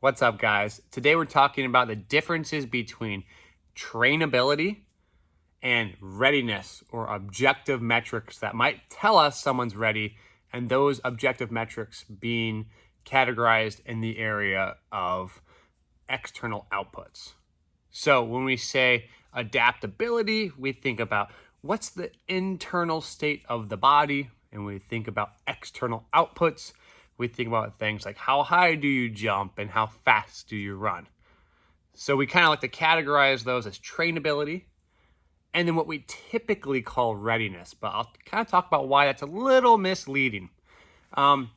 What's up, guys? Today we're talking about the differences between trainability and readiness, or objective metrics that might tell us someone's ready, and those objective metrics being categorized in the area of external outputs. So when we say adaptability, we think about what's the internal state of the body, and we think about external outputs. We think about things like how high do you jump and how fast do you run. So we kind of like to categorize those as trainability, and then what we typically call readiness. But I'll kind of talk about why that's a little misleading.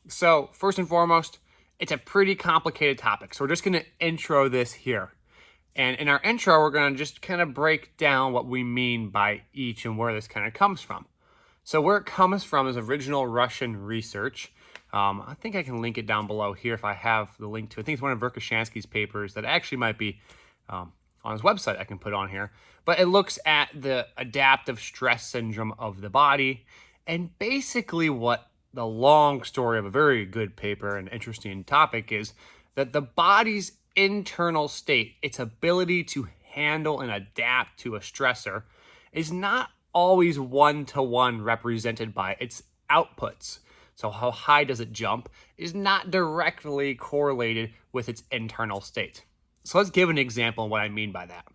So first and foremost, it's a pretty complicated topic. So we're just going to intro this here. And in our intro, we're going to just kind of break down what we mean by each and where this kind of comes from. So where it comes from is original Russian research. I think I can link it down below here if I have the link to it. I think it's one of Verkhoshansky's papers that actually might be on his website I can put on here. But it looks at the adaptive stress syndrome of the body, and basically what the long story of a very good paper and interesting topic is that the body's internal state, its ability to handle and adapt to a stressor, is not always one-to-one represented by its outputs. So how high does it jump is not directly correlated with its internal state. So let's give an example of what I mean by that.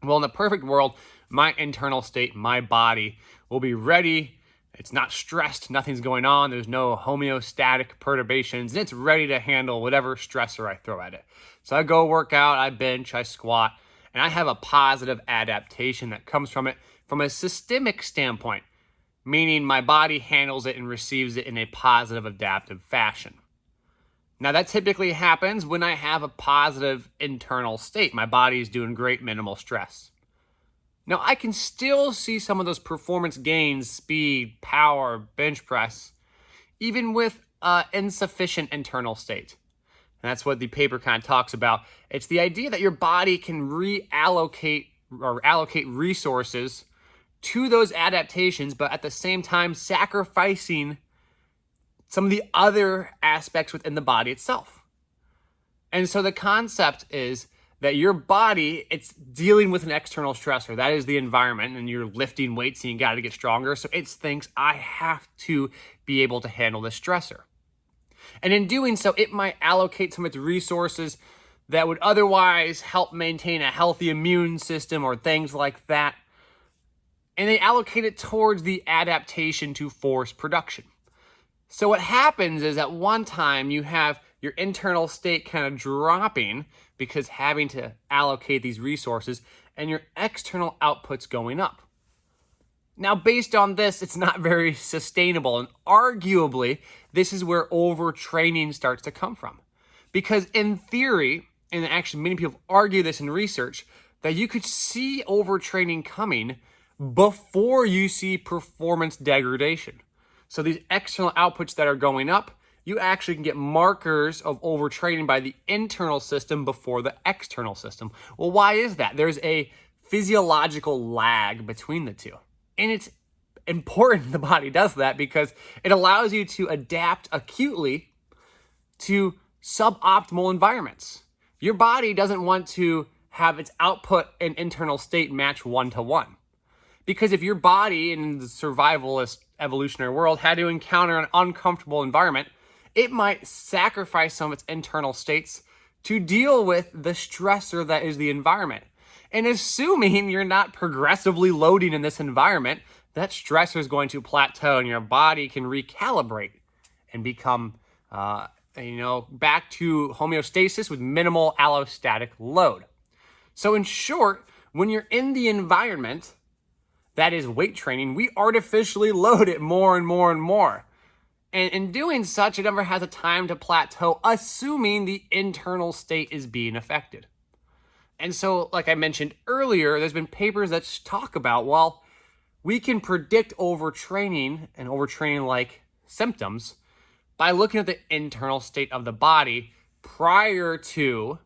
Well, in the perfect world, my internal state, my body, will be ready. It's not stressed, nothing's going on, there's no homeostatic perturbations, and it's ready to handle whatever stressor I throw at it. So I go work out, I bench, I squat, and I have a positive adaptation that comes from it from a systemic standpoint, meaning my body handles it and receives it in a positive adaptive fashion. Now that typically happens when I have a positive internal state. My body is doing great, minimal stress. Now I can still see some of those performance gains, speed, power, bench press, even with insufficient internal state. And that's what the paper kind of talks about. It's the idea that your body can reallocate or allocate resources to those adaptations, but at the same time sacrificing some of the other aspects within the body itself. And so the concept is that your body, it's dealing with an external stressor. That is the environment, and you're lifting weights and you got to get stronger. So it thinks, I have to be able to handle this stressor. And in doing so, it might allocate some of its resources that would otherwise help maintain a healthy immune system or things like that. And they allocate it towards the adaptation to force production. So what happens is at one time you have your internal state kind of dropping because having to allocate these resources, and your external outputs going up. Now, based on this, it's not very sustainable, and arguably, this is where overtraining starts to come from. Because in theory, and actually many people argue this in research, that you could see overtraining coming before you see performance degradation. So these external outputs that are going up, you actually can get markers of overtraining by the internal system before the external system. Well, why is that? There's a physiological lag between the two. And it's important the body does that because it allows you to adapt acutely to suboptimal environments. Your body doesn't want to have its output and internal state match one-to-one. Because if your body in the survivalist evolutionary world had to encounter an uncomfortable environment, it might sacrifice some of its internal states to deal with the stressor that is the environment. And assuming you're not progressively loading in this environment, that stressor is going to plateau and your body can recalibrate and become, back to homeostasis with minimal allostatic load. So in short, when you're in the environment, that is weight training, we artificially load it more and more and more. And in doing such, it never has a time to plateau, assuming the internal state is being affected. And so, like I mentioned earlier, there's been papers that talk about, well, we can predict overtraining and overtraining-like symptoms by looking at the internal state of the body prior to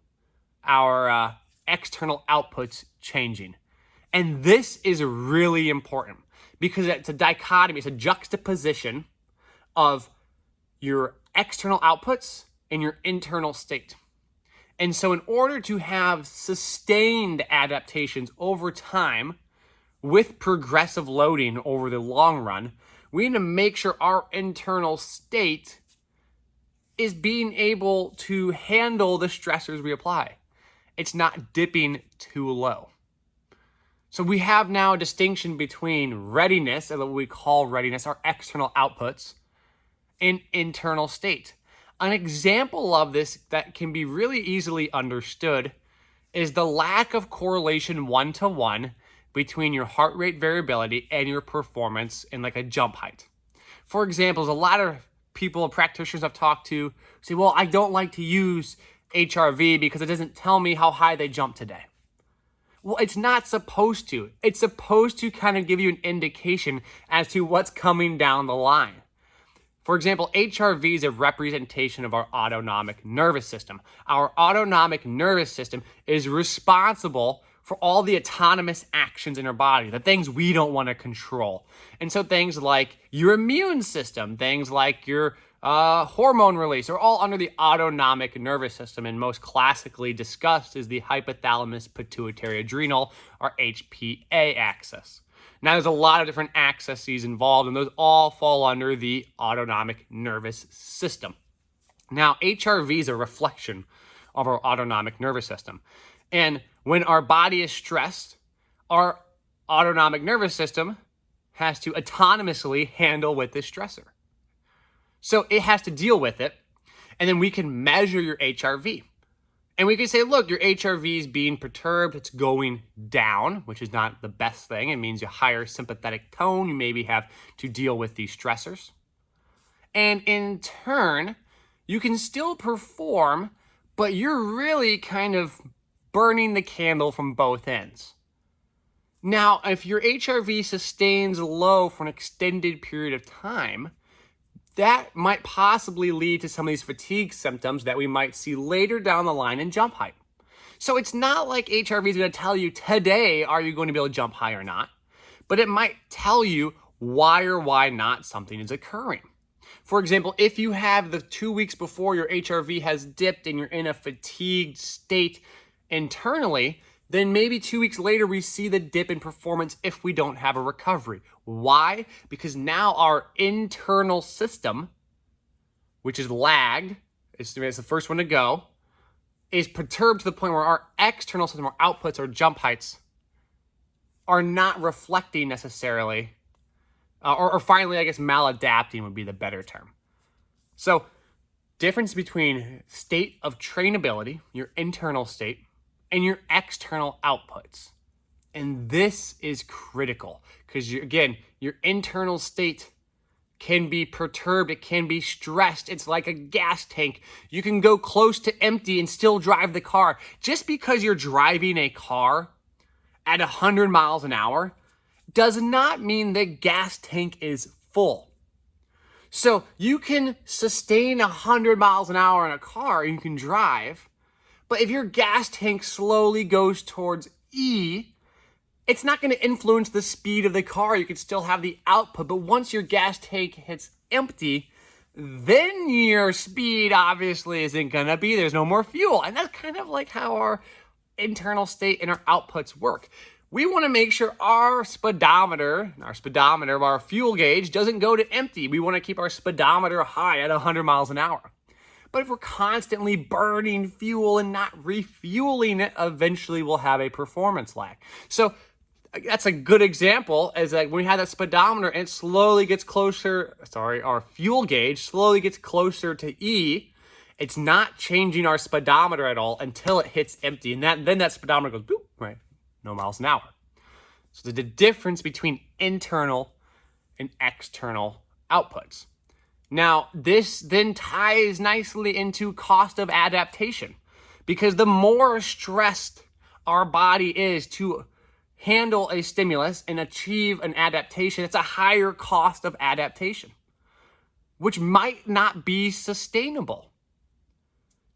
our external outputs changing. And this is really important because it's a dichotomy, it's a juxtaposition of your external outputs and your internal state. And so in order to have sustained adaptations over time with progressive loading over the long run, we need to make sure our internal state is being able to handle the stressors we apply. It's not dipping too low. So we have now a distinction between readiness, and what we call readiness, our external outputs, and internal state. An example of this that can be really easily understood is the lack of correlation one-to-one between your heart rate variability and your performance in like a jump height. For example, a lot of people, practitioners I've talked to say, well, I don't like to use HRV because it doesn't tell me how high they jumped today. Well, it's not supposed to. It's supposed to kind of give you an indication as to what's coming down the line. For example, HRV is a representation of our autonomic nervous system. Our autonomic nervous system is responsible for all the autonomous actions in our body, the things we don't want to control. And so things like your immune system, things like your hormone release are all under the autonomic nervous system, and most classically discussed is the hypothalamus pituitary adrenal, or HPA axis. Now, there's a lot of different axes involved, and those all fall under the autonomic nervous system. Now, HRV is a reflection of our autonomic nervous system. And when our body is stressed, our autonomic nervous system has to autonomously handle with this stressor. So it has to deal with it, and then we can measure your HRV. And we can say, look, your HRV is being perturbed. It's going down, which is not the best thing. It means a higher sympathetic tone. You maybe have to deal with these stressors. And in turn, you can still perform, but you're really kind of burning the candle from both ends. Now, if your HRV sustains low for an extended period of time, that might possibly lead to some of these fatigue symptoms that we might see later down the line in jump height. So it's not like HRV is going to tell you today, are you going to be able to jump high or not? But it might tell you why or why not something is occurring. For example, if you have the 2 weeks before your HRV has dipped and you're in a fatigued state internally, then maybe 2 weeks later we see the dip in performance if we don't have a recovery. Why? Because now our internal system, which is lagged, it's the first one to go, is perturbed to the point where our external system, our outputs, our jump heights, are not reflecting necessarily, or finally, I guess, maladapting would be the better term. So, difference between state of trainability, your internal state, and your external outputs. And this is critical because, again, your internal state can be perturbed. It can be stressed. It's like a gas tank. You can go close to empty and still drive the car. Just because you're driving a car at 100 miles an hour does not mean the gas tank is full. So you can sustain 100 miles an hour in a car and you can drive, but if your gas tank slowly goes towards E, it's not going to influence the speed of the car. You can still have the output, but once your gas tank hits empty, then your speed obviously isn't going to be. There's no more fuel. And that's kind of like how our internal state and our outputs work. We want to make sure our speedometer, our fuel gauge, doesn't go to empty. We want to keep our speedometer high at 100 miles an hour. But if we're constantly burning fuel and not refueling it, eventually we'll have a performance lag. So that's a good example, is like when we have that speedometer and it slowly gets closer, our fuel gauge slowly gets closer to E, it's not changing our speedometer at all until it hits empty. And then that speedometer goes, boop, right, no miles an hour. So the difference between internal and external outputs. Now, this then ties nicely into cost of adaptation, because the more stressed our body is to handle a stimulus and achieve an adaptation, it's a higher cost of adaptation, which might not be sustainable.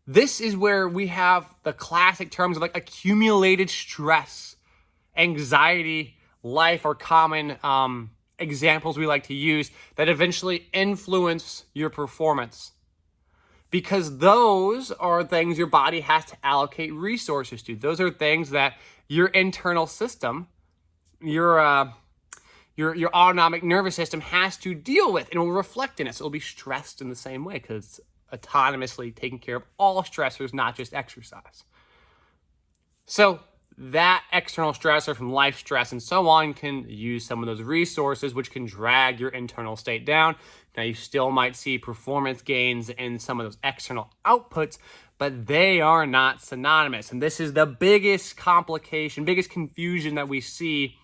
This is where we have the classic terms of like accumulated stress, anxiety, life, or common examples we like to use that eventually influence your performance. because those are things your body has to allocate resources to. Those are things that your internal system, your autonomic nervous system has to deal with, and it will reflect in it. So it'll be stressed in the same way because it's autonomously taking care of all stressors, not just exercise. So that external stressor from life stress and so on can use some of those resources, which can drag your internal state down. Now, you still might see performance gains in some of those external outputs, but they are not synonymous. And this is the biggest complication, biggest confusion that we see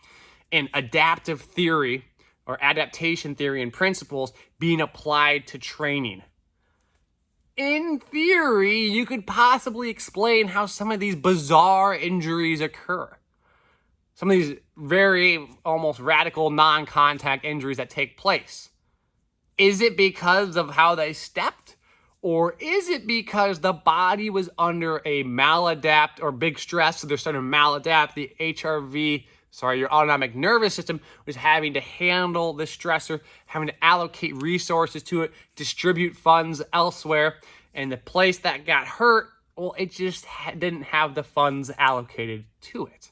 in adaptive theory or adaptation theory and principles being applied to training. In theory, you could possibly explain how some of these bizarre injuries occur. Some of these very almost radical non-contact injuries that take place. Is it because of how they stepped? Or is it because the body was under a maladapt or big stress, so they're starting to maladapt the your autonomic nervous system was having to handle the stressor, having to allocate resources to it, distribute funds elsewhere, and the place that got hurt, well, it just didn't have the funds allocated to it.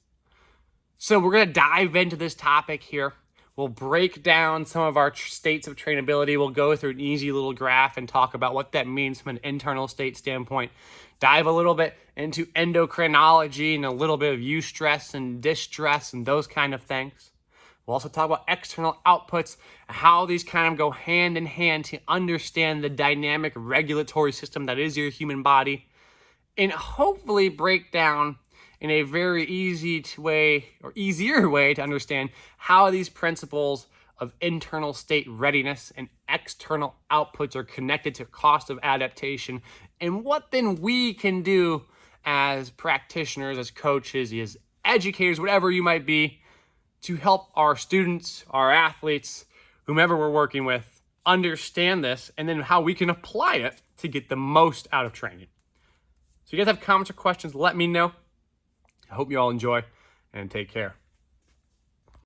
So we're going to dive into this topic here. We'll break down some of our states of trainability. We'll go through an easy little graph and talk about what that means from an internal state standpoint. Dive a little bit into endocrinology and a little bit of eustress and distress and those kind of things. We'll also talk about external outputs, how these kind of go hand in hand to understand the dynamic regulatory system that is your human body, and hopefully break down in a very easy way or easier way to understand how these principles of internal state readiness and external outputs are connected to cost of adaptation, and what then we can do as practitioners, as coaches, as educators, whatever you might be, to help our students, our athletes, whomever we're working with, understand this, and then how we can apply it to get the most out of training. So if you guys have comments or questions, let me know. I hope you all enjoy, and take care.